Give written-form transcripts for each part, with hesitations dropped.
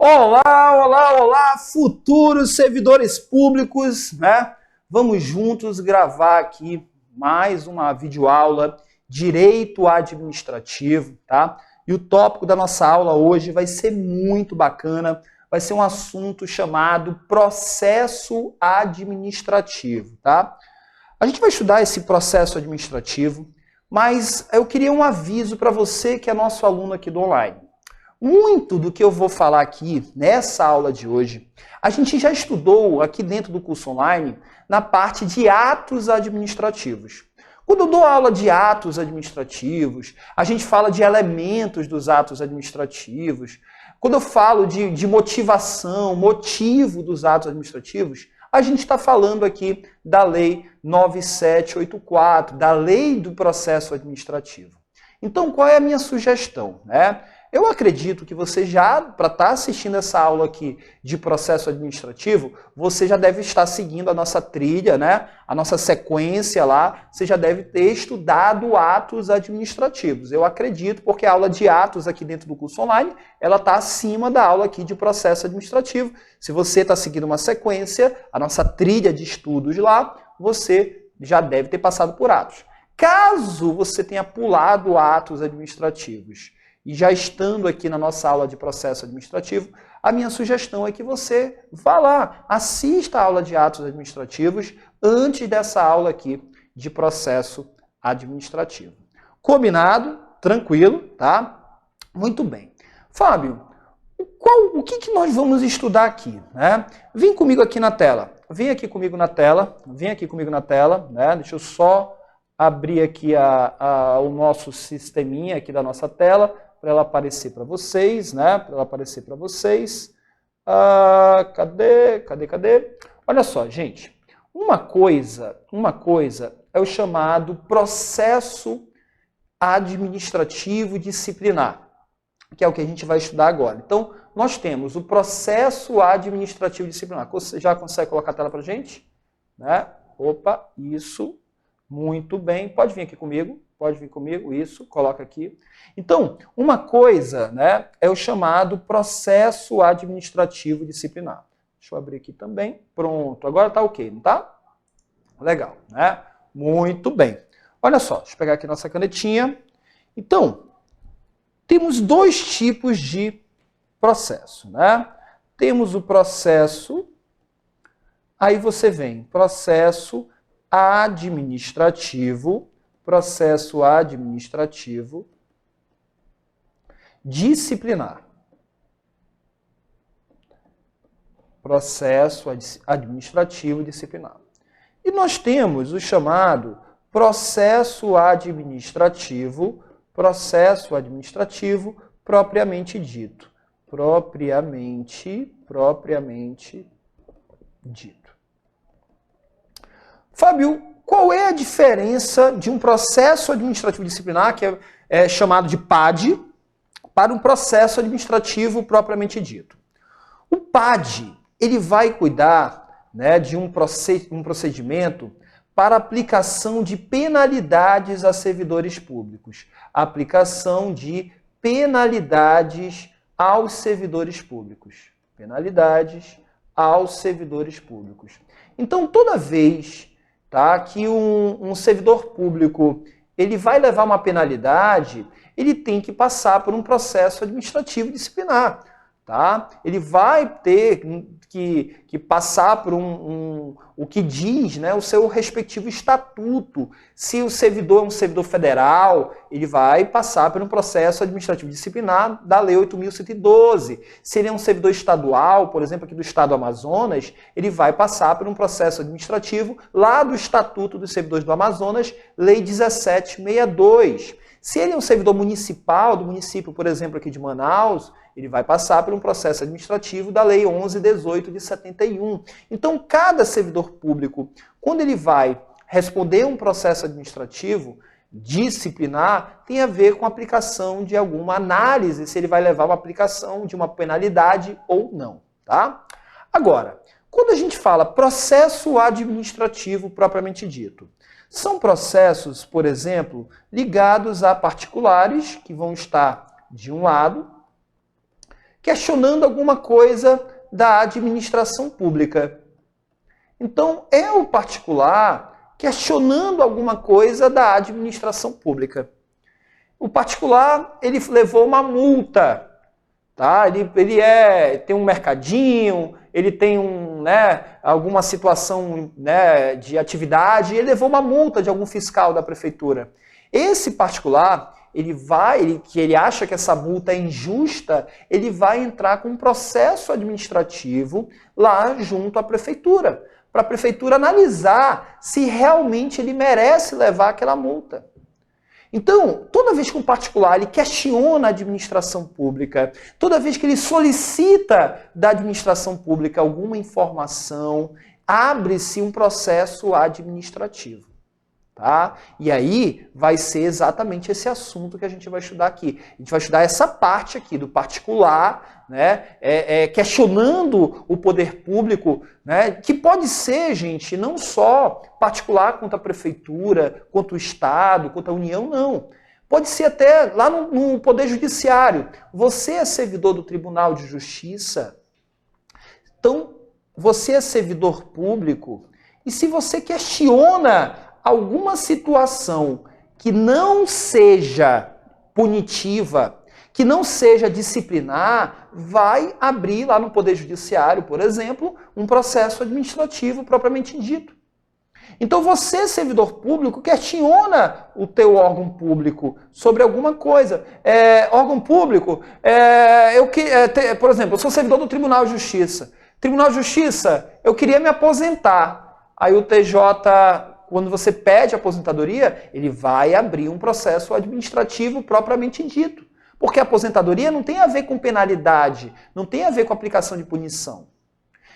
Olá, olá, olá, futuros servidores públicos, né? Vamos juntos gravar aqui mais uma videoaula Direito Administrativo, tá? E o tópico da nossa aula hoje vai ser muito bacana, vai ser um assunto chamado processo administrativo, tá? A gente vai estudar esse processo administrativo, mas eu queria um aviso para você que é nosso aluno aqui do online. Muito do que eu vou falar aqui nessa aula de hoje, a gente já estudou aqui dentro do curso online na parte de atos administrativos. Quando eu dou aula de atos administrativos, a gente fala de elementos dos atos administrativos. Quando eu falo de motivação, motivo dos atos administrativos, a gente está falando aqui da Lei 9784, da Lei do Processo Administrativo. Então, qual é a minha sugestão, né? Eu acredito que você já, para estar assistindo essa aula aqui de processo administrativo, você já deve estar seguindo a nossa trilha, né? A nossa sequência lá, você já deve ter estudado atos administrativos. Eu acredito, porque a aula de atos aqui dentro do curso online, ela está acima da aula aqui de processo administrativo. Se você está seguindo uma sequência, a nossa trilha de estudos lá, você já deve ter passado por atos. Caso você tenha pulado atos administrativos, e já estando aqui na nossa aula de processo administrativo, a minha sugestão é que você vá lá, assista a aula de atos administrativos antes dessa aula aqui de processo administrativo. Combinado? Tranquilo, tá? Muito bem. Fábio, o que nós vamos estudar aqui, né? Vem comigo aqui na tela. Vem aqui comigo na tela. Vem aqui comigo na tela, né? Deixa eu só abrir aqui o nosso sisteminha aqui da nossa tela, para ela aparecer para vocês, né? Para ela aparecer para vocês. Cadê? Olha só, gente. Uma coisa é o chamado processo administrativo disciplinar, que é o que a gente vai estudar agora. Então, nós temos o processo administrativo disciplinar. Você já consegue colocar a tela para a gente? Né? Opa, isso. Muito bem. Pode vir aqui comigo. Pode vir comigo, isso, coloca aqui. Então, uma coisa, né, é o chamado processo administrativo disciplinar. Deixa eu abrir aqui também. Pronto, agora está ok, não está? Legal, né? Muito bem. Olha só, deixa eu pegar aqui nossa canetinha. Então, temos dois tipos de processo, né? Temos o processo, aí você vem, processo administrativo disciplinar. Processo administrativo disciplinar. E nós temos o chamado processo administrativo propriamente dito. Propriamente dito. Fábio, qual é a diferença de um processo administrativo disciplinar, que é chamado de PAD, para um processo administrativo propriamente dito? O PAD, ele vai cuidar, né, de um procedimento para aplicação de penalidades a servidores públicos. Aplicação de penalidades aos servidores públicos. Penalidades aos servidores públicos. Então, toda vez que um servidor público ele vai levar uma penalidade, ele tem que passar por um processo administrativo disciplinar. Tá? Ele vai ter que passar por o que diz, né, o seu respectivo estatuto. Se o servidor é um servidor federal, ele vai passar por um processo administrativo disciplinar da Lei 8.112. Se ele é um servidor estadual, por exemplo, aqui do estado do Amazonas, ele vai passar por um processo administrativo lá do Estatuto dos Servidores do Amazonas, Lei 1762. Se ele é um servidor municipal, do município, por exemplo, aqui de Manaus, ele vai passar por um processo administrativo da Lei 11.018 de 71. Então, cada servidor público, quando ele vai responder um processo administrativo disciplinar, tem a ver com a aplicação de alguma análise, se ele vai levar uma aplicação de uma penalidade ou não. Tá? Agora, quando a gente fala processo administrativo propriamente dito, são processos, por exemplo, ligados a particulares que vão estar de um lado questionando alguma coisa da administração pública. Então, é o particular questionando alguma coisa da administração pública. O particular, ele levou uma multa, tá? Ele tem um mercadinho, ele tem alguma situação, né, de atividade, ele levou uma multa de algum fiscal da prefeitura. Esse particular, que ele acha que essa multa é injusta, ele vai entrar com um processo administrativo lá junto à prefeitura, para a prefeitura analisar se realmente ele merece levar aquela multa. Então, toda vez que um particular ele questiona a administração pública, toda vez que ele solicita da administração pública alguma informação, abre-se um processo administrativo. Tá? E aí vai ser exatamente esse assunto que a gente vai estudar aqui. A gente vai estudar essa parte aqui do particular, né, questionando o poder público, né, que pode ser, gente, não só particular contra a prefeitura, contra o Estado, contra a União, não. Pode ser até lá no Poder Judiciário. Você é servidor do Tribunal de Justiça, então você é servidor público, e se você questiona alguma situação que não seja punitiva, que não seja disciplinar, vai abrir lá no Poder Judiciário, por exemplo, um processo administrativo propriamente dito. Então você, servidor público, questiona o teu órgão público sobre alguma coisa. Órgão público, por exemplo, eu sou servidor do Tribunal de Justiça. Tribunal de Justiça, eu queria me aposentar. Aí o TJ... Quando você pede aposentadoria, ele vai abrir um processo administrativo propriamente dito. Porque a aposentadoria não tem a ver com penalidade, não tem a ver com aplicação de punição.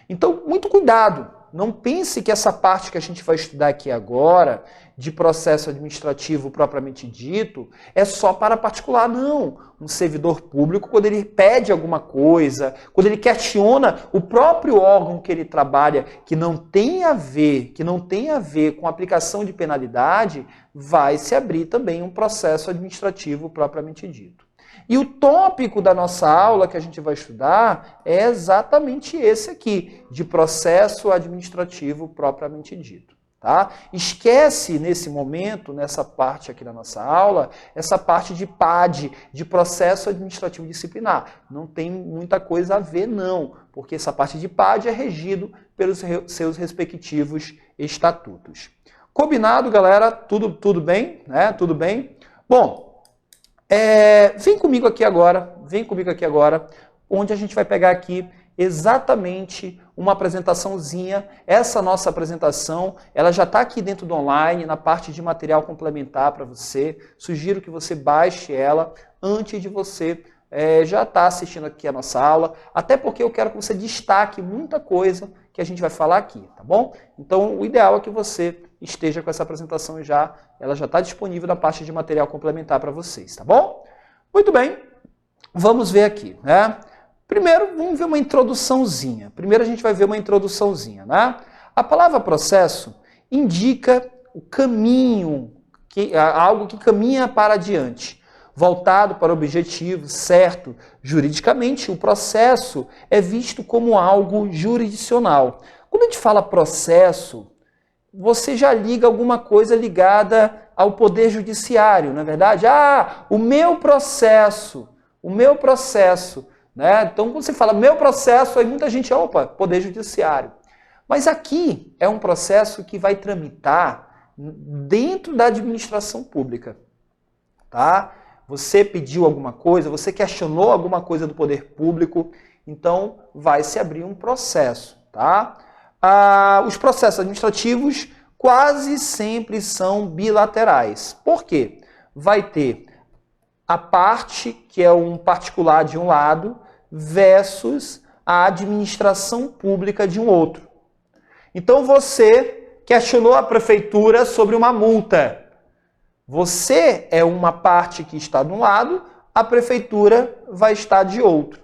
Então, muito cuidado. Não pense que essa parte que a gente vai estudar aqui agora, de processo administrativo propriamente dito, é só para particular, não. Um servidor público, quando ele pede alguma coisa, quando ele questiona o próprio órgão que ele trabalha, que não tem a ver com aplicação de penalidade, vai se abrir também um processo administrativo propriamente dito. E o tópico da nossa aula que a gente vai estudar é exatamente esse aqui, de processo administrativo propriamente dito. Tá? Esquece nesse momento, nessa parte aqui da nossa aula, essa parte de PAD, de processo administrativo disciplinar. Não tem muita coisa a ver não, porque essa parte de PAD é regido pelos seus respectivos estatutos. Combinado, galera? Tudo bem? Né? Tudo bem? Bom, vem comigo aqui agora, onde a gente vai pegar aqui exatamente uma apresentaçãozinha. Essa nossa apresentação, ela já está aqui dentro do online, na parte de material complementar para você. Sugiro que você baixe ela antes de você já estar assistindo aqui a nossa aula, até porque eu quero que você destaque muita coisa que a gente vai falar aqui, tá bom? Então, o ideal é que você esteja com essa apresentação ela já está disponível na parte de material complementar para vocês, tá bom? Muito bem, vamos ver aqui, né? Primeiro, vamos ver uma introduçãozinha. Primeiro a gente vai ver uma introduçãozinha, né? A palavra processo indica o caminho, algo que caminha para adiante, voltado para o objetivo certo. Juridicamente, o processo é visto como algo jurisdicional. Quando a gente fala processo, você já liga alguma coisa ligada ao poder judiciário, não é verdade? O meu processo, né? Então, quando você fala meu processo, aí muita gente, opa, poder judiciário. Mas aqui é um processo que vai tramitar dentro da administração pública, tá? Você pediu alguma coisa, você questionou alguma coisa do poder público, então vai se abrir um processo, tá? Os processos administrativos quase sempre são bilaterais. Por quê? Vai ter a parte, que é um particular de um lado, versus a administração pública de um outro. Então você questionou a prefeitura sobre uma multa. Você é uma parte que está de um lado, a prefeitura vai estar de outro.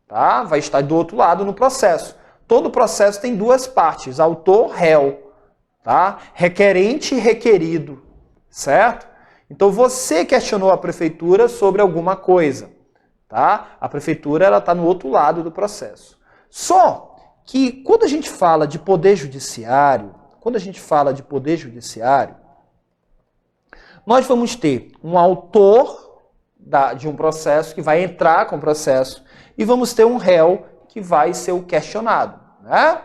Tá? Vai estar do outro lado no processo. Todo processo tem duas partes, autor, réu, tá? Requerente e requerido, certo? Então você questionou a prefeitura sobre alguma coisa, tá? A prefeitura ela está no outro lado do processo. Só que quando a gente fala de poder judiciário, nós vamos ter um autor de um processo que vai entrar com o processo e vamos ter um réu que vai ser o questionado, né?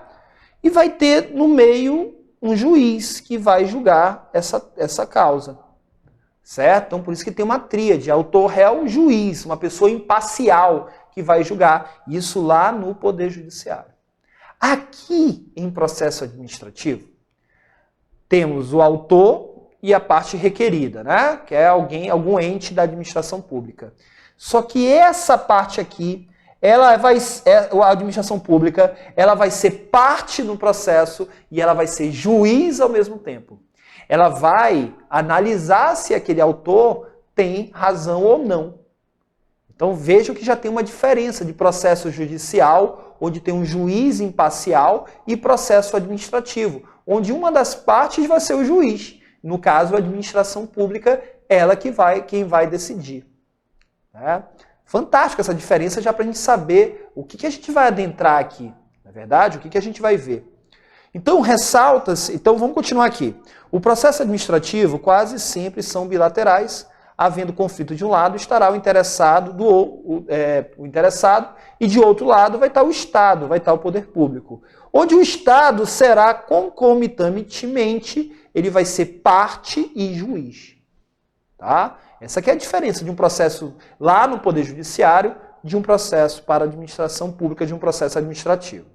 E vai ter no meio um juiz que vai julgar essa causa, certo? Então por isso que tem uma tríade, autor, réu, juiz, uma pessoa imparcial que vai julgar isso lá no Poder Judiciário. Aqui em processo administrativo, temos o autor e a parte requerida, né? Que é algum ente da administração pública. Só que essa parte aqui, a administração pública, ela vai ser parte no processo e ela vai ser juiz ao mesmo tempo. Ela vai analisar se aquele autor tem razão ou não. Então vejam que já tem uma diferença de processo judicial, onde tem um juiz imparcial, e processo administrativo, onde uma das partes vai ser o juiz. No caso, a administração pública, quem vai decidir. Né? Fantástico essa diferença já para a gente saber o que a gente vai adentrar aqui. Na verdade, o que a gente vai ver. Então, ressalta-se... Então, vamos continuar aqui. O processo administrativo quase sempre são bilaterais. Havendo conflito de um lado, estará o interessado, e de outro lado vai estar o Estado, vai estar o poder público. Onde o Estado será concomitantemente, ele vai ser parte e juiz. Tá? Essa aqui é a diferença de um processo lá no Poder Judiciário, de um processo para a administração pública, de um processo administrativo.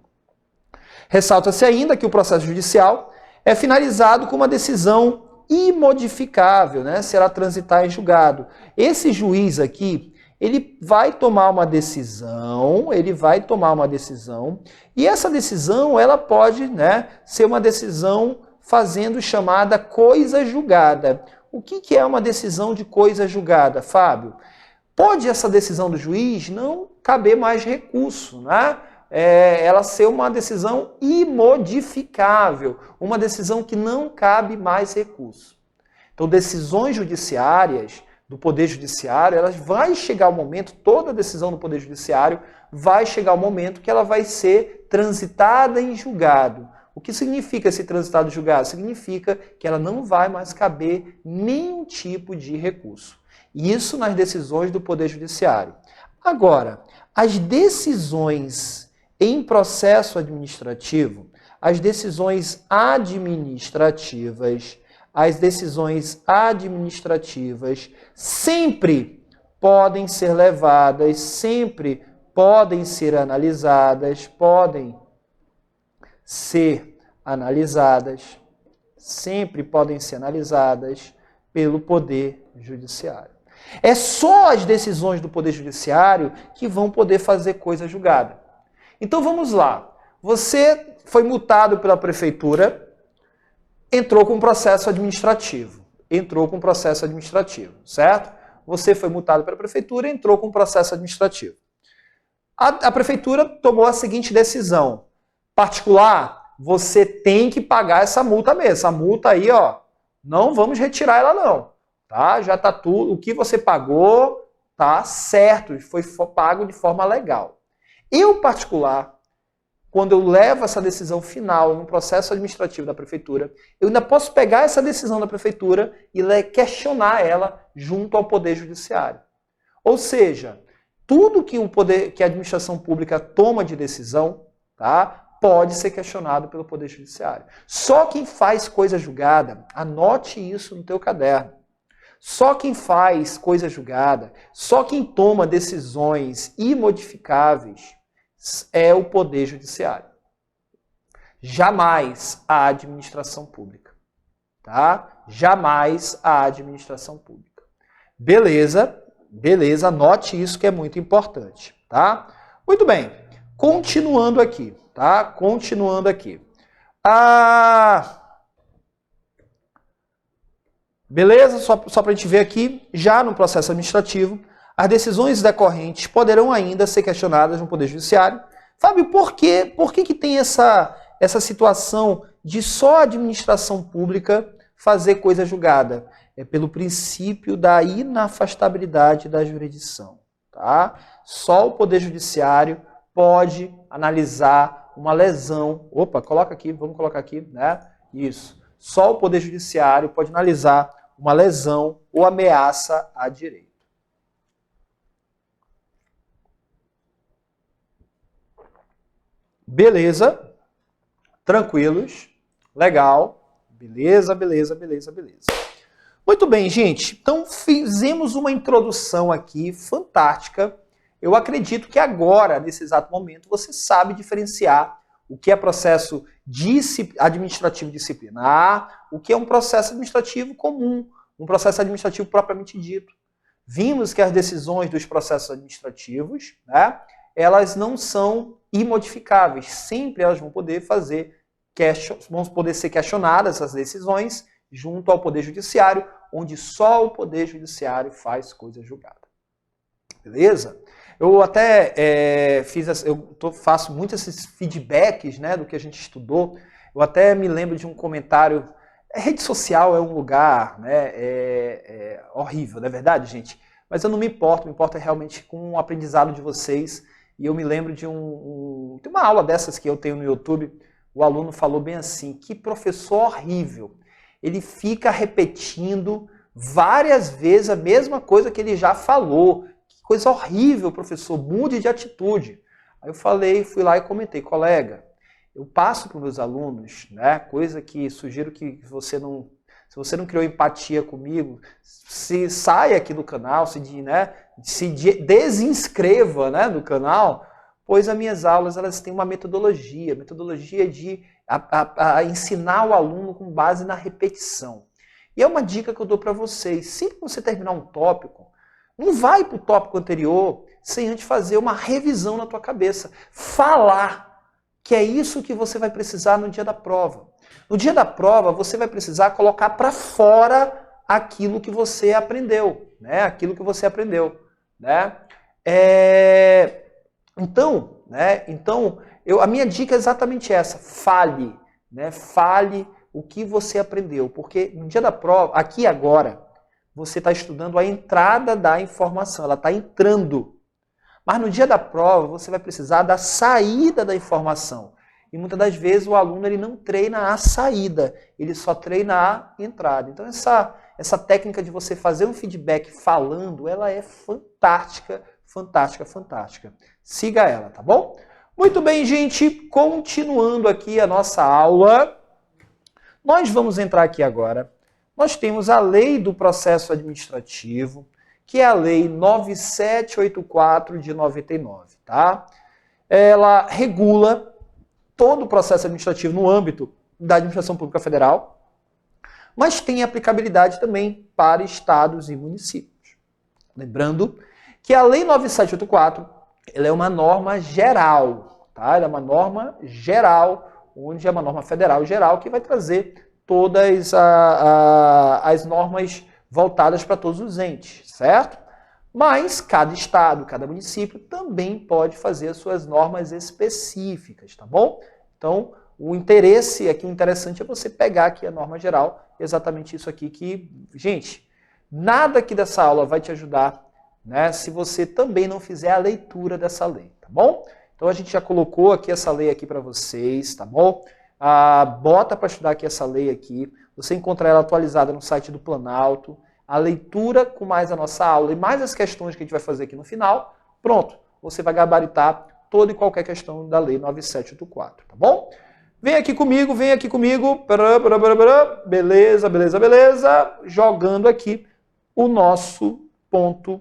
Ressalta-se ainda que o processo judicial é finalizado com uma decisão imodificável, né? Será transitar em julgado. Esse juiz aqui, ele vai tomar uma decisão, e essa decisão, ela pode, né, ser uma decisão fazendo chamada coisa julgada. O que é uma decisão de coisa julgada, Fábio? Pode essa decisão do juiz não caber mais recurso, né? Ela ser uma decisão imodificável, uma decisão que não cabe mais recurso. Então, decisões judiciárias do Poder Judiciário, elas vai chegar o momento, toda decisão do Poder Judiciário vai chegar o momento que ela vai ser transitada em julgado. O que significa esse transitado em julgado? Significa que ela não vai mais caber nenhum tipo de recurso. Isso nas decisões do Poder Judiciário. Agora, as decisões em processo administrativo, as decisões administrativas sempre podem ser levadas, sempre podem ser analisadas, pelo Poder Judiciário. É só as decisões do Poder Judiciário que vão poder fazer coisa julgada. Então vamos lá. Você foi multado pela prefeitura, entrou com processo administrativo. Certo? Você foi multado pela prefeitura, entrou com processo administrativo. A prefeitura tomou a seguinte decisão. Particular, você tem que pagar essa multa mesmo. Essa multa aí, ó, não vamos retirar ela não. Tá? Já está tudo, o que você pagou, tá certo, foi pago de forma legal. Eu, particular, quando eu levo essa decisão final no processo administrativo da prefeitura, eu ainda posso pegar essa decisão da prefeitura e questionar ela junto ao Poder Judiciário. Ou seja, tudo que a administração pública toma de decisão, tá, pode ser questionado pelo Poder Judiciário. Só quem faz coisa julgada, anote isso no teu caderno. Só quem faz coisa julgada, só quem toma decisões imodificáveis é o Poder Judiciário. Jamais a administração pública. Tá? Jamais a administração pública. Beleza? Beleza, anote isso que é muito importante. Tá? Muito bem. Continuando aqui. Tá? Continuando aqui. Beleza? Só para a gente ver aqui, já no processo administrativo, as decisões decorrentes poderão ainda ser questionadas no Poder Judiciário. Fábio, por que tem essa situação de só a administração pública fazer coisa julgada? É pelo princípio da inafastabilidade da jurisdição. tá? Só o Poder Judiciário pode analisar uma lesão. Opa, coloca aqui, vamos colocar aqui, né? Isso. Só o Poder Judiciário pode analisar uma lesão ou ameaça a direito. Beleza? Tranquilos? Legal? Beleza, beleza, beleza, beleza. Muito bem, gente. Então, fizemos uma introdução aqui fantástica. Eu acredito que agora, nesse exato momento, você sabe diferenciar o que é processo administrativo disciplinar, o que é um processo administrativo comum, um processo administrativo propriamente dito. Vimos que as decisões dos processos administrativos, né, elas não são imodificáveis. Sempre elas vão poder ser questionadas, essas decisões, junto ao Poder Judiciário, onde só o Poder Judiciário faz coisa julgada. Beleza? Eu até faço muitos esses feedbacks, né, do que a gente estudou. Eu até me lembro de um comentário. Rede social é um lugar, né, horrível, não é verdade, gente? Mas eu não me importo realmente com o aprendizado de vocês. E eu me lembro de uma aula dessas que eu tenho no YouTube. O aluno falou bem assim: que professor horrível. Ele fica repetindo várias vezes a mesma coisa que ele já falou. Que coisa horrível, professor, mude de atitude. Aí eu fui lá e comentei: colega, eu passo para os meus alunos, né, coisa que sugiro que se você não criou empatia comigo, se saia aqui do canal, se desinscreva, né, do canal, pois as minhas aulas elas têm uma metodologia de ensinar o aluno com base na repetição. E é uma dica que eu dou para vocês: sempre que você terminar um tópico, não vai para o tópico anterior sem antes fazer uma revisão na tua cabeça. Falar, que é isso que você vai precisar no dia da prova. No dia da prova, você vai precisar colocar para fora aquilo que você aprendeu, né? Aquilo que você aprendeu, né? Então, a minha dica é exatamente essa: fale, né? Fale o que você aprendeu, porque no dia da prova, aqui agora, você está estudando a entrada da informação, ela está entrando. Mas no dia da prova, você vai precisar da saída da informação. E muitas das vezes o aluno ele não treina a saída, ele só treina a entrada. Então essa técnica de você fazer um feedback falando, ela é fantástica, fantástica, fantástica. Siga ela, tá bom? Muito bem, gente, continuando aqui a nossa aula, nós vamos entrar aqui agora. Nós temos a Lei do Processo Administrativo, que é a Lei 9784 de 99, tá? Ela regula todo o processo administrativo no âmbito da administração pública federal, mas tem aplicabilidade também para estados e municípios. Lembrando que a Lei 9784, ela é uma norma geral, tá? Ela é uma norma geral, onde é uma norma federal geral que vai trazer todas as normas voltadas para todos os entes, certo? Mas cada estado, cada município também pode fazer as suas normas específicas, tá bom? Então, o interessante é você pegar aqui a norma geral, exatamente isso aqui que, gente, nada aqui dessa aula vai te ajudar, né, se você também não fizer a leitura dessa lei, tá bom? Então a gente já colocou aqui essa lei aqui para vocês, tá bom? Bota para estudar aqui essa lei aqui, você encontra ela atualizada no site do Planalto, a leitura com mais a nossa aula e mais as questões que a gente vai fazer aqui no final, pronto, você vai gabaritar toda e qualquer questão da Lei 9784, tá bom? Vem aqui comigo, beleza, beleza, beleza, jogando aqui o nosso ponto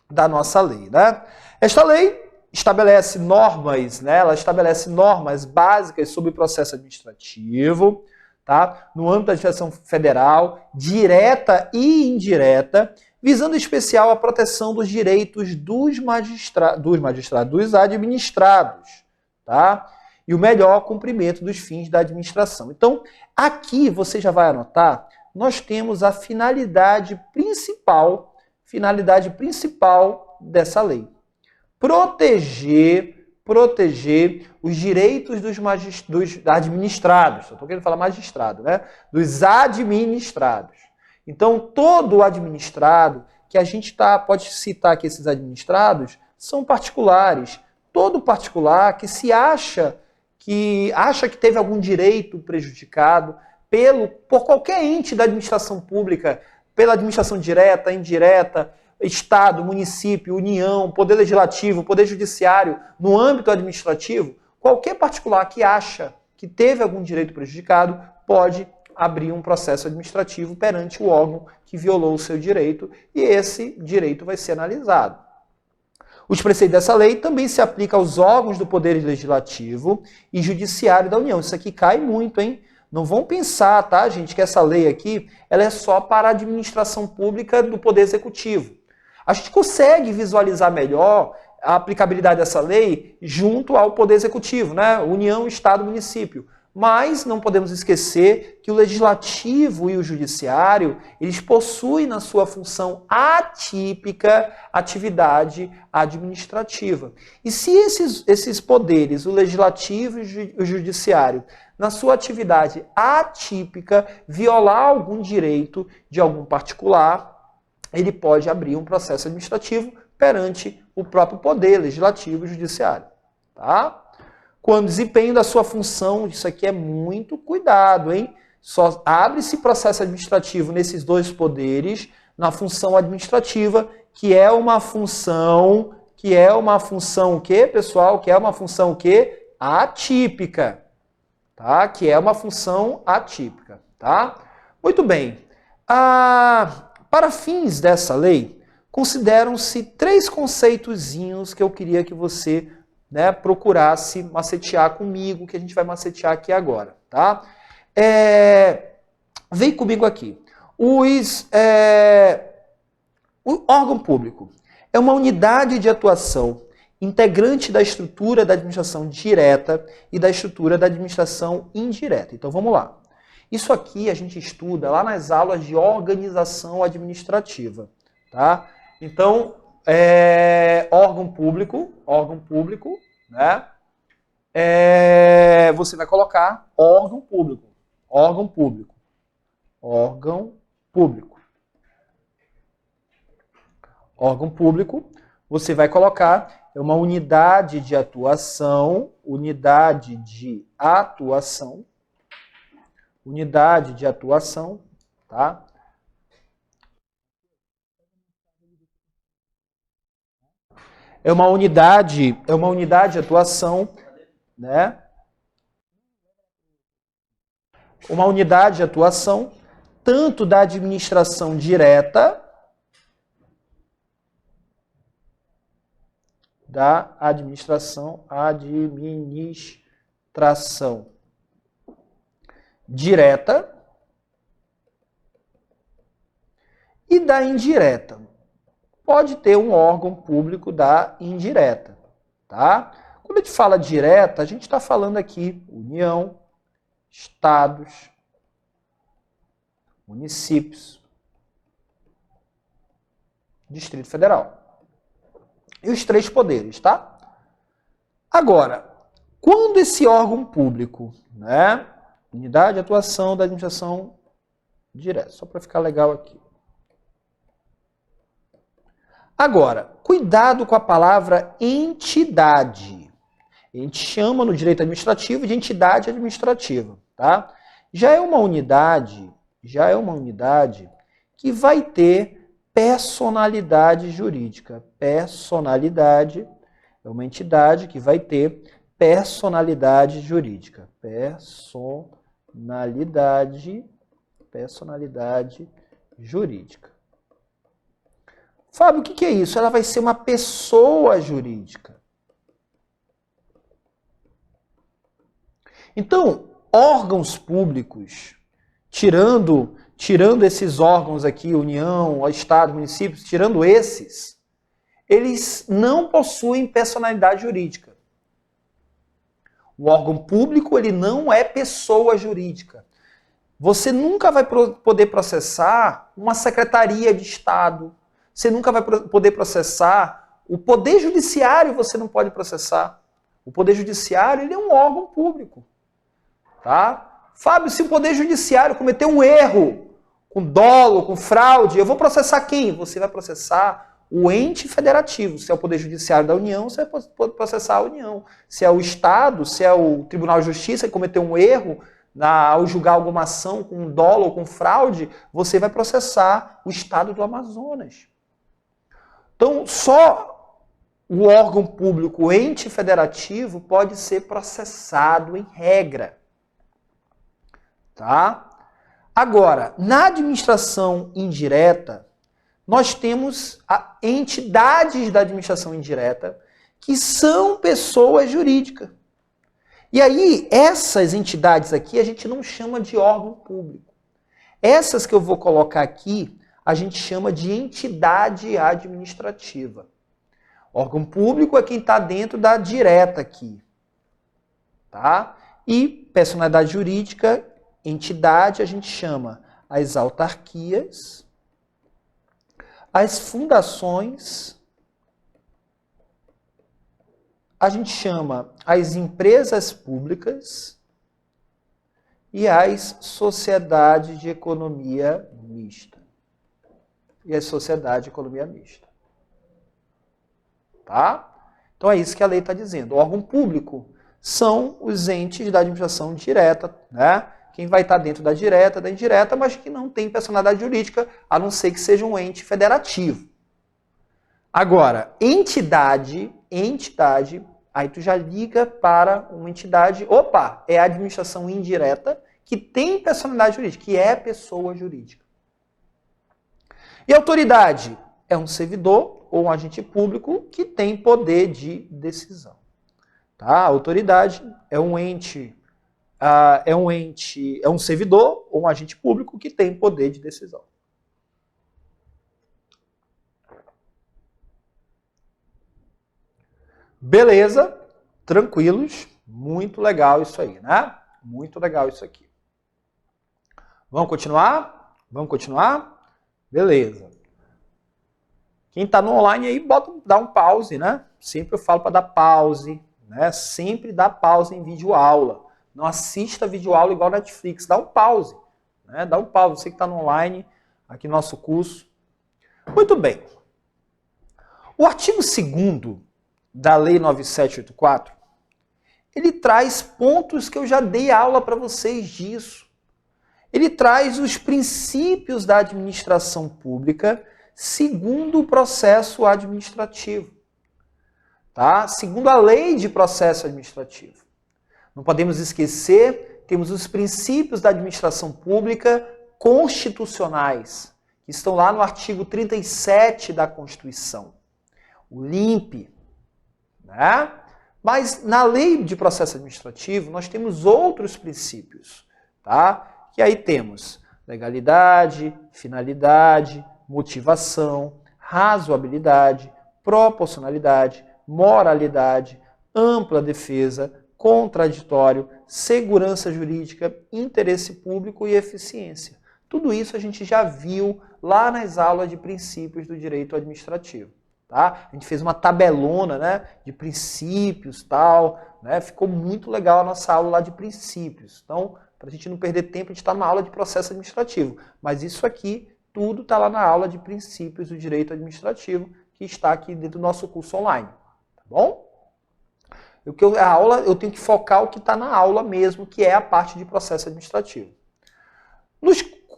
da nossa lei, né? Esta lei estabelece normas, né? Ela estabelece normas básicas sobre o processo administrativo, tá? No âmbito da administração federal, direta e indireta, visando em especial a proteção dos direitos dos administrados, tá? E o melhor cumprimento dos fins da administração. Então, aqui você já vai anotar, nós temos a finalidade principal dessa lei. Proteger os direitos dos administrados. Eu estou querendo falar magistrado, né? Dos administrados. Então, todo administrado, que a gente pode citar que esses administrados são particulares. Todo particular que se acha que teve algum direito prejudicado por qualquer ente da administração pública, pela administração direta, indireta, Estado, município, União, Poder Legislativo, Poder Judiciário, no âmbito administrativo, qualquer particular que acha que teve algum direito prejudicado pode abrir um processo administrativo perante o órgão que violou o seu direito e esse direito vai ser analisado. Os preceitos dessa lei também se aplicam aos órgãos do Poder Legislativo e Judiciário da União. Isso aqui cai muito, hein? Não vão pensar, tá, gente, que essa lei aqui ela é só para a administração pública do Poder Executivo. A gente consegue visualizar melhor a aplicabilidade dessa lei junto ao Poder Executivo, né? União, Estado, Município. Mas não podemos esquecer que o Legislativo e o Judiciário, eles possuem na sua função atípica atividade administrativa. E se esses poderes, o Legislativo e o Judiciário, na sua atividade atípica, violar algum direito de algum particular, ele pode abrir um processo administrativo perante o próprio Poder Legislativo e Judiciário. Tá? Quando desempenho da sua função, isso aqui é muito cuidado, hein? Só abre-se processo administrativo nesses dois poderes, na função administrativa, que é uma função o quê, pessoal? Que é uma função o quê? Atípica, tá? Que é uma função atípica, tá? Muito bem. Para fins dessa lei, consideram-se 3 conceitozinhos que eu queria que você procurasse macetear comigo, que a gente vai macetear aqui agora, tá? Vem comigo aqui. O órgão público é uma unidade de atuação integrante da estrutura da administração direta e da estrutura da administração indireta. Então vamos lá. Isso aqui a gente estuda lá nas aulas de organização administrativa, tá? Então, órgão público, né? Você vai colocar órgão público. Órgão público, você vai colocar uma unidade de atuação, tá? É uma unidade de atuação, né? Uma unidade de atuação tanto da administração direta, direta e da indireta. Pode ter um órgão público da indireta, tá? Quando a gente fala direta, a gente está falando aqui União, Estados, municípios, Distrito Federal. E os 3 poderes, tá? Agora, quando esse órgão público, né, unidade de atuação da administração direta, só para ficar legal aqui. Agora, cuidado com a palavra entidade. A gente chama no direito administrativo de entidade administrativa, tá? Já é uma unidade que vai ter personalidade jurídica. Personalidade é uma entidade que vai ter personalidade jurídica. Personalidade jurídica. Fábio, o que é isso? Ela vai ser uma pessoa jurídica. Então, órgãos públicos, tirando esses órgãos aqui, União, Estado, municípios, tirando esses, eles não possuem personalidade jurídica. O órgão público, ele não é pessoa jurídica. Você nunca vai poder processar uma secretaria de Estado. Você nunca vai poder processar o Poder Judiciário, você não pode processar. O Poder Judiciário, ele é um órgão público. Tá? Fábio, se o Poder Judiciário cometer um erro com dolo, com fraude, eu vou processar quem? Você vai processar o ente federativo. Se é o Poder Judiciário da União, você vai processar a União. Se é o Estado, se é o Tribunal de Justiça que cometeu um erro ao julgar alguma ação com dolo ou com fraude, você vai processar o Estado do Amazonas. Então, só o órgão público, o ente federativo, pode ser processado em regra. Tá? Agora, na administração indireta, nós temos entidades da administração indireta que são pessoas jurídicas. E aí, essas entidades aqui a gente não chama de órgão público. Essas que eu vou colocar aqui, a gente chama de entidade administrativa. Órgão público é quem está dentro da direta aqui. Tá? E personalidade jurídica, entidade, a gente chama as autarquias, as fundações, a gente chama as empresas públicas e as sociedades de economia mista. Tá? Então é isso que a lei está dizendo. O órgão público são os entes da administração direta, né? Quem vai estar dentro da indireta, mas que não tem personalidade jurídica, a não ser que seja um ente federativo. Agora, entidade, aí tu já liga para uma entidade, opa, é a administração indireta, que tem personalidade jurídica, que é pessoa jurídica. E autoridade é um servidor ou um agente público que tem poder de decisão. Tá? A autoridade é um ente, é um servidor ou um agente público que tem poder de decisão. Beleza? Tranquilos? Muito legal isso aí, né? Muito legal isso aqui. Vamos continuar? Beleza. Quem está no online aí, dá um pause, né? Sempre eu falo para dar pause, né? Sempre dá pause em videoaula. Não assista videoaula igual Netflix, dá um pause. Né? Dá um pause, você que está no online, aqui no nosso curso. Muito bem. O artigo 2º da Lei 9784, ele traz pontos que eu já dei aula para vocês disso. Ele traz os princípios da administração pública segundo o processo administrativo. Tá? Segundo a lei de processo administrativo. Não podemos esquecer, temos os princípios da administração pública constitucionais, que estão lá no artigo 37 da Constituição. O LIMP. Né? Mas na lei de processo administrativo nós temos outros princípios, tá? Que aí temos legalidade, finalidade, motivação, razoabilidade, proporcionalidade, moralidade, ampla defesa, contraditório, segurança jurídica, interesse público e eficiência. Tudo isso a gente já viu lá nas aulas de princípios do direito administrativo. Tá? A gente fez uma tabelona, né, de princípios, tal, né? Ficou muito legal a nossa aula lá de princípios. Então, para a gente não perder tempo, a gente está numa aula de processo administrativo. Mas isso aqui, tudo está lá na aula de princípios do direito administrativo, que está aqui dentro do nosso curso online. Tá bom? A aula, eu tenho que focar o que está na aula mesmo, que é a parte de processo administrativo.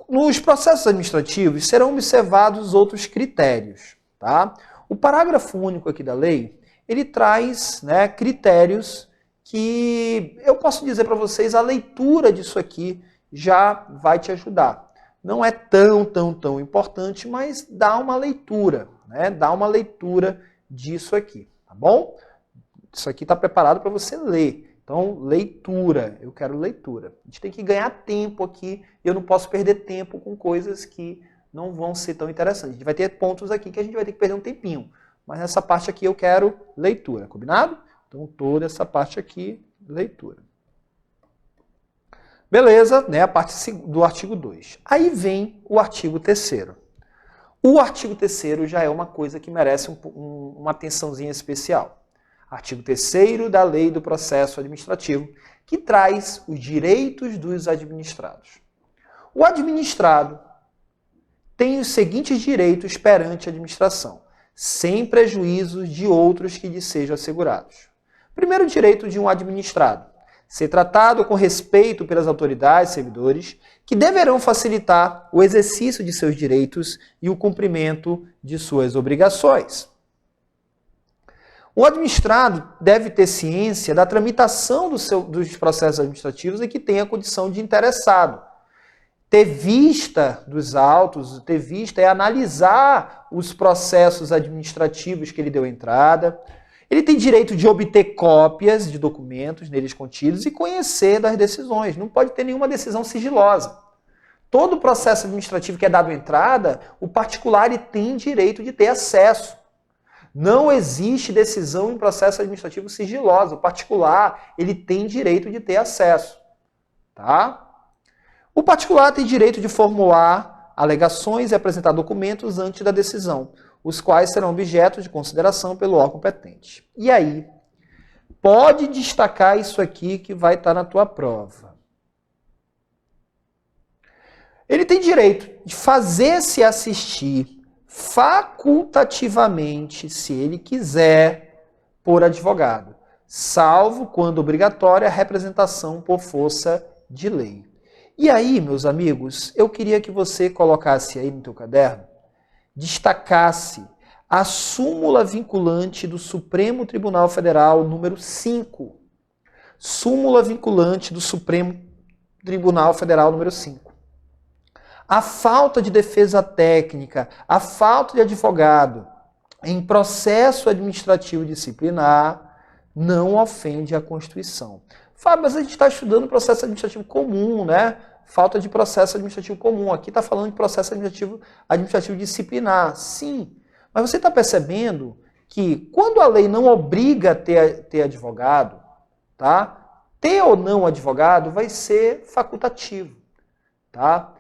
Nos processos administrativos serão observados outros critérios, tá? O parágrafo único aqui da lei, ele traz, né, critérios que eu posso dizer para vocês, a leitura disso aqui já vai te ajudar. Não é tão importante, mas dá uma leitura, né? Dá uma leitura disso aqui, tá bom? Isso aqui está preparado para você ler. Então, leitura, eu quero leitura. A gente tem que ganhar tempo aqui, e eu não posso perder tempo com coisas que não vão ser tão interessantes. A gente vai ter pontos aqui que a gente vai ter que perder um tempinho. Mas nessa parte aqui eu quero leitura, combinado? Então toda essa parte aqui, leitura. Beleza, né? A parte do artigo 2. Aí vem o artigo 3º. O artigo 3º já é uma coisa que merece uma atençãozinha especial. Artigo 3º da Lei do Processo Administrativo, que traz os direitos dos administrados. O administrado, tem os seguintes direitos perante a administração, sem prejuízo de outros que lhe sejam assegurados. Primeiro direito de um administrado: ser tratado com respeito pelas autoridades e servidores, que deverão facilitar o exercício de seus direitos e o cumprimento de suas obrigações. O administrado deve ter ciência da tramitação dos processos administrativos e que tenha condição de interessado. Ter vista dos autos, ter vista é analisar os processos administrativos que ele deu entrada. Ele tem direito de obter cópias de documentos neles contidos e conhecer das decisões. Não pode ter nenhuma decisão sigilosa. Todo processo administrativo que é dado entrada, o particular ele tem direito de ter acesso. Não existe decisão em processo administrativo sigilosa. O particular ele tem direito de ter acesso. Tá? O particular tem direito de formular alegações e apresentar documentos antes da decisão, os quais serão objeto de consideração pelo órgão competente. E aí, pode destacar isso aqui que vai estar na tua prova. Ele tem direito de fazer-se assistir facultativamente, se ele quiser, por advogado, salvo quando obrigatória a representação por força de lei. E aí, meus amigos, eu queria que você colocasse aí no teu caderno, destacasse a súmula vinculante do Supremo Tribunal Federal número 5. Súmula vinculante do Supremo Tribunal Federal número 5. A falta de defesa técnica, a falta de advogado em processo administrativo disciplinar não ofende a Constituição. Fábio, mas a gente está estudando processo administrativo comum, né? Falta de processo administrativo comum. Aqui está falando de processo administrativo disciplinar. Sim, mas você está percebendo que quando a lei não obriga a ter advogado, tá? Ter ou não advogado vai ser facultativo. Tá?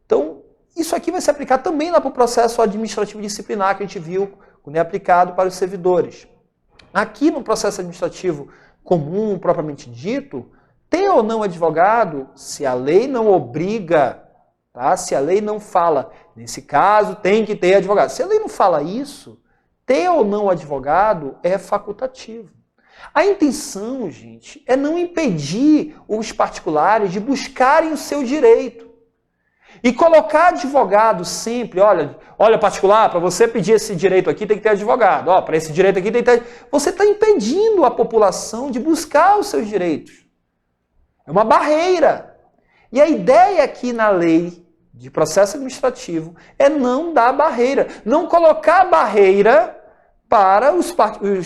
Então, isso aqui vai se aplicar também lá para o processo administrativo disciplinar que a gente viu quando é aplicado para os servidores. Aqui no processo administrativo comum, propriamente dito, ter ou não advogado, se a lei não obriga, tá? Se a lei não fala, nesse caso tem que ter advogado. Se a lei não fala isso, ter ou não advogado é facultativo. A intenção, gente, é não impedir os particulares de buscarem o seu direito. E colocar advogado sempre, olha particular, para você pedir esse direito aqui tem que ter advogado. Ó, para esse direito aqui tem que ter... Você está impedindo a população de buscar os seus direitos. É uma barreira. E a ideia aqui na lei de processo administrativo é não dar barreira, não colocar barreira para os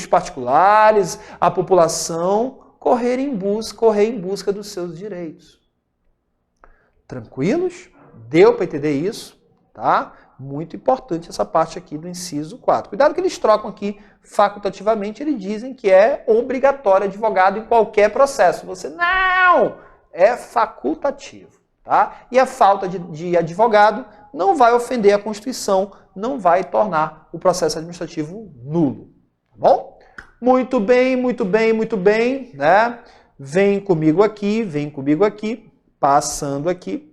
particulares, a população correr em busca dos seus direitos. Tranquilos? Deu para entender isso? Tá? Muito importante essa parte aqui do inciso 4. Cuidado que eles trocam aqui facultativamente, eles dizem que é obrigatório advogado em qualquer processo. Você, não! É facultativo. Tá? E a falta de advogado não vai ofender a Constituição, não vai tornar o processo administrativo nulo. Tá bom? Muito bem, muito bem, muito bem. Né? Vem comigo aqui, passando aqui.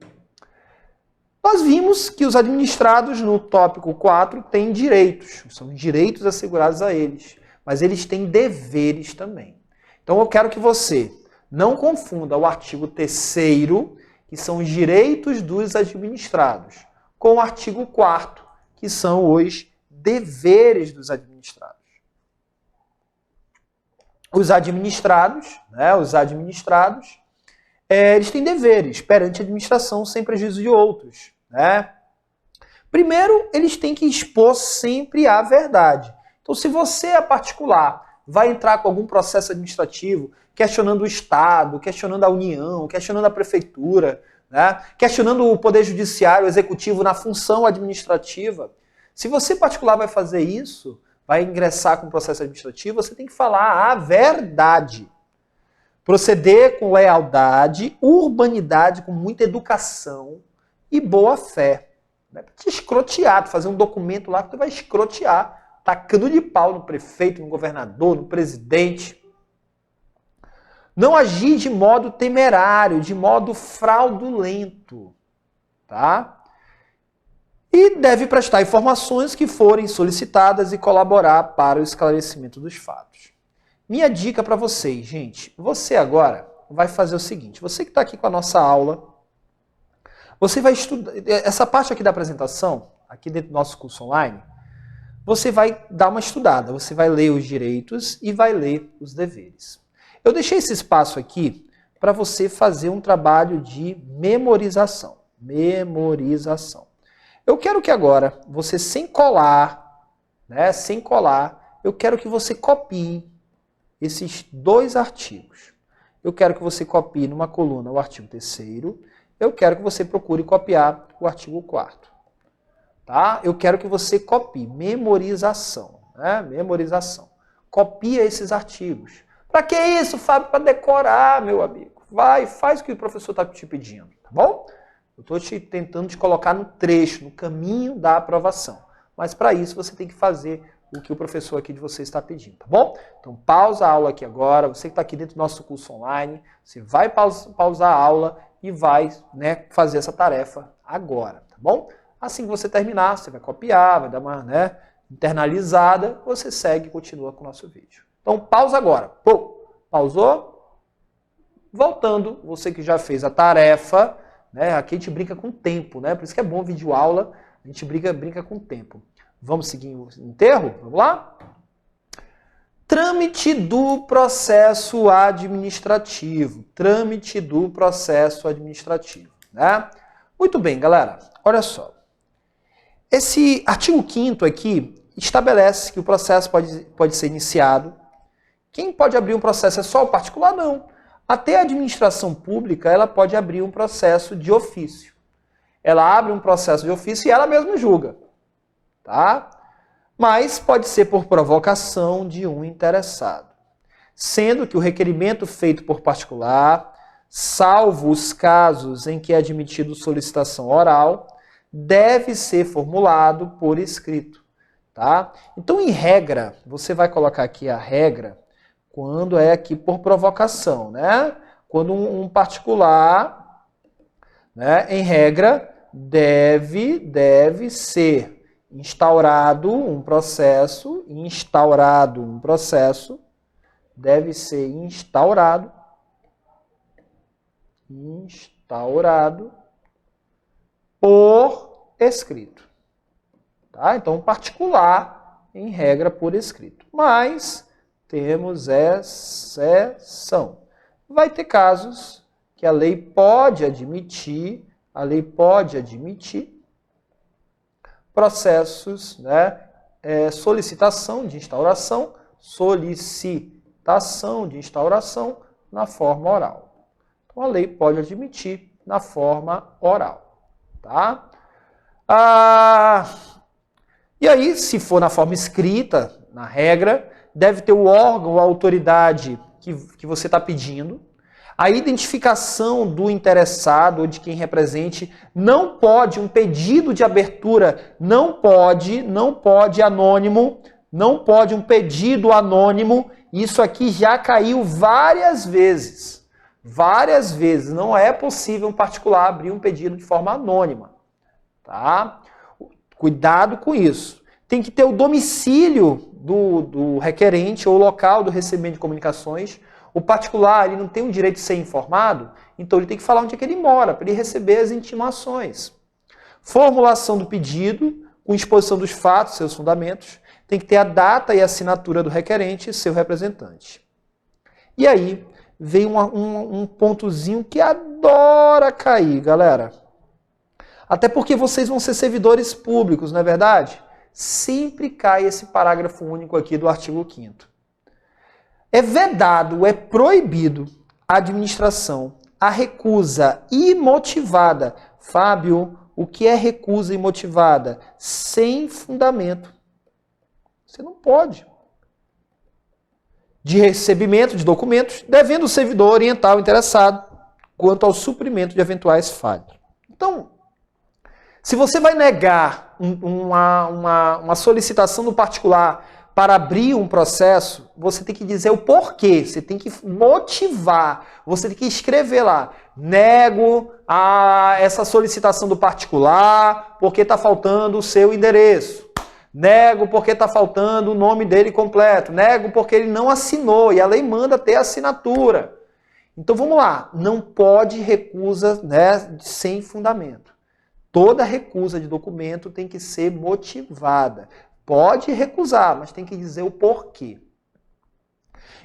Nós vimos que os administrados no tópico 4 têm direitos, são direitos assegurados a eles, mas eles têm deveres também. Então eu quero que você não confunda o artigo 3º, que são os direitos dos administrados, com o artigo 4º, que são os deveres dos administrados. Os administrados, eles têm deveres perante a administração sem prejuízo de outros. Né? Primeiro, eles têm que expor sempre a verdade. Então, se você é particular, vai entrar com algum processo administrativo questionando o Estado, questionando a União, questionando a Prefeitura, né? Questionando o Poder Judiciário, o Executivo na função administrativa, se você particular vai fazer isso, vai ingressar com o processo administrativo, você tem que falar a verdade. Proceder com lealdade, urbanidade, com muita educação e boa fé. Não é para te escrotear, fazer um documento lá que tu vai escrotear, tacando de pau no prefeito, no governador, no presidente. Não agir de modo temerário, de modo fraudulento. Tá? E deve prestar informações que forem solicitadas e colaborar para o esclarecimento dos fatos. Minha dica para vocês, gente, você agora vai fazer o seguinte, você que está aqui com a nossa aula, você vai estudar, essa parte aqui da apresentação, aqui dentro do nosso curso online, você vai dar uma estudada, você vai ler os direitos e vai ler os deveres. Eu deixei esse espaço aqui para você fazer um trabalho de memorização. Memorização. Eu quero que agora, você sem colar, eu quero que você copie esses 2 artigos. Eu quero que você copie numa coluna o artigo 3º, eu quero que você procure copiar o artigo 4º. Tá? Eu quero que você copie, memorização, memorização. Copia esses artigos. Para que isso, Fábio? Para decorar, meu amigo. Vai, faz o que o professor está te pedindo, tá bom? Eu estou tentando te colocar no trecho, no caminho da aprovação. Mas para isso você tem que fazer o que o professor aqui de você está pedindo, tá bom? Então pausa a aula aqui agora, você que está aqui dentro do nosso curso online, você vai pausar a aula e vai fazer essa tarefa agora, tá bom? Assim que você terminar, você vai copiar, vai dar uma internalizada, você segue e continua com o nosso vídeo. Então pausa agora. Pô, pausou? Voltando, você que já fez a tarefa, aqui a gente brinca com o tempo, por isso que é bom vídeo aula, a gente brinca com o tempo. Vamos seguir o enterro? Vamos lá? Trâmite do processo administrativo. Trâmite do processo administrativo. Muito bem, galera. Olha só. Esse artigo 5º aqui estabelece que o processo pode ser iniciado. Quem pode abrir um processo é só o particular? Não. Até a administração pública, ela pode abrir um processo de ofício. Ela abre um processo de ofício e ela mesma julga. Tá? Mas pode ser por provocação de um interessado. Sendo que o requerimento feito por particular, salvo os casos em que é admitido solicitação oral, deve ser formulado por escrito. Tá? Então, em regra, você vai colocar aqui a regra quando é aqui por provocação, Quando um particular, em regra, deve ser instaurado um processo, deve ser instaurado por escrito. Tá? Então, particular, em regra, por escrito. Mas temos exceção. Vai ter casos que a lei pode admitir processos, solicitação de instauração na forma oral. Então a lei pode admitir na forma oral. Tá? E aí, se for na forma escrita, na regra, deve ter o órgão, a autoridade que você está pedindo. A identificação do interessado ou de quem represente não pode, um pedido de abertura não pode anônimo, não pode um pedido anônimo. Isso aqui já caiu várias vezes. Várias vezes. Não é possível um particular abrir um pedido de forma anônima. Tá? Cuidado com isso. Tem que ter o domicílio do requerente ou o local do recebimento de comunicações. O particular ele não tem o direito de ser informado, então ele tem que falar onde é que ele mora, para ele receber as intimações. Formulação do pedido, com exposição dos fatos, seus fundamentos, tem que ter a data e a assinatura do requerente e seu representante. E aí vem um pontozinho que adora cair, galera. Até porque vocês vão ser servidores públicos, não é verdade? Sempre cai esse parágrafo único aqui do artigo 5º. É vedado, é proibido a administração, a recusa imotivada. Fábio, o que é recusa imotivada? Sem fundamento. Você não pode. De recebimento de documentos, devendo o servidor orientar o interessado quanto ao suprimento de eventuais falhas. Então, se você vai negar uma solicitação do particular para abrir um processo, você tem que dizer o porquê, você tem que motivar, você tem que escrever lá, nego essa solicitação do particular porque está faltando o seu endereço. Nego porque está faltando o nome dele completo. Nego porque ele não assinou e a lei manda ter assinatura. Então vamos lá, não pode recusa, né, sem fundamento. Toda recusa de documento tem que ser motivada. Pode recusar, mas tem que dizer o porquê.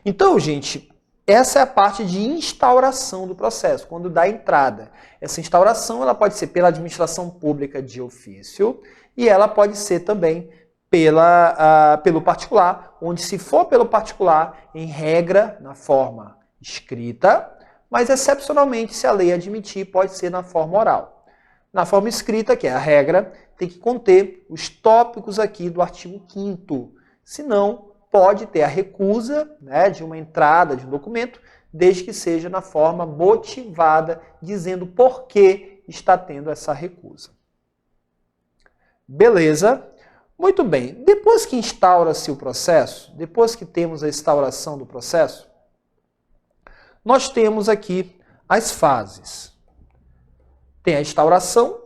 Então, gente, essa é a parte de instauração do processo, quando dá entrada. Essa instauração ela pode ser pela administração pública de ofício e ela pode ser também pelo particular, onde se for pelo particular, em regra, na forma escrita, mas excepcionalmente, se a lei admitir, pode ser na forma oral. Na forma escrita, que é a regra, tem que conter os tópicos aqui do artigo 5º. Senão, pode ter a recusa, né, de uma entrada de um documento, desde que seja na forma motivada, dizendo por que está tendo essa recusa. Beleza? Muito bem. Depois que instaura-se o processo, depois que temos a instauração do processo, nós temos aqui as fases. Tem a instauração,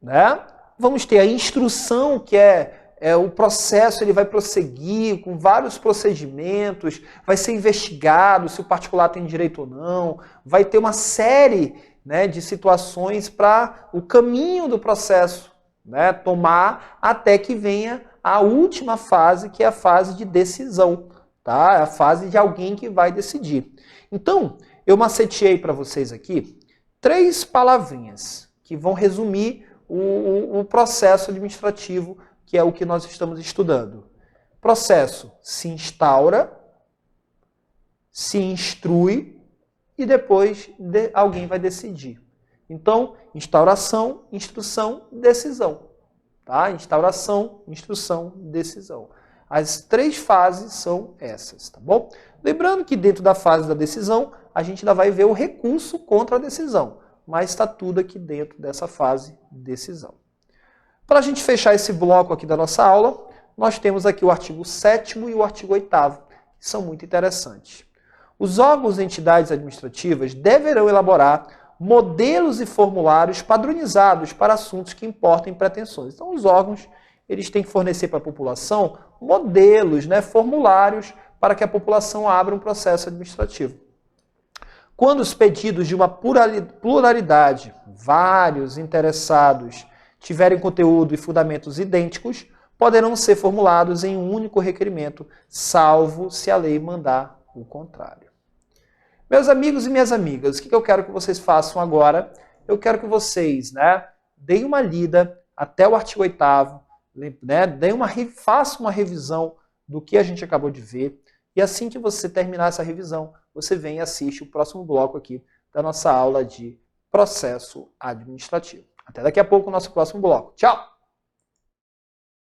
né? Vamos ter a instrução, que é o processo, ele vai prosseguir com vários procedimentos, vai ser investigado se o particular tem direito ou não, vai ter uma série, né, de situações para o caminho do processo, né, tomar até que venha a última fase, que é a fase de decisão, tá? É a fase de alguém que vai decidir. Então, eu maceteei para vocês aqui 3 palavrinhas que vão resumir o processo administrativo, que é o que nós estamos estudando. Processo se instaura, se instrui e depois alguém vai decidir. Então, instauração, instrução, decisão. Tá? Instauração, instrução, decisão. As 3 fases são essas, tá bom? Lembrando que dentro da fase da decisão, a gente ainda vai ver o recurso contra a decisão, mas está tudo aqui dentro dessa fase de decisão. Para a gente fechar esse bloco aqui da nossa aula, nós temos aqui o artigo 7º e o artigo 8º, que são muito interessantes. Os órgãos e entidades administrativas deverão elaborar modelos e formulários padronizados para assuntos que importem pretensões. Então, os órgãos eles têm que fornecer para a população modelos, né, formulários, para que a população abra um processo administrativo. Quando os pedidos de uma pluralidade, vários interessados, tiverem conteúdo e fundamentos idênticos, poderão ser formulados em um único requerimento, salvo se a lei mandar o contrário. Meus amigos e minhas amigas, o que eu quero que vocês façam agora? Eu quero que vocês, né, deem uma lida até o artigo 8º, né, façam uma revisão do que a gente acabou de ver, e assim que você terminar essa revisão, você vem e assiste o próximo bloco aqui da nossa aula de processo administrativo. Até daqui a pouco o nosso próximo bloco. Tchau!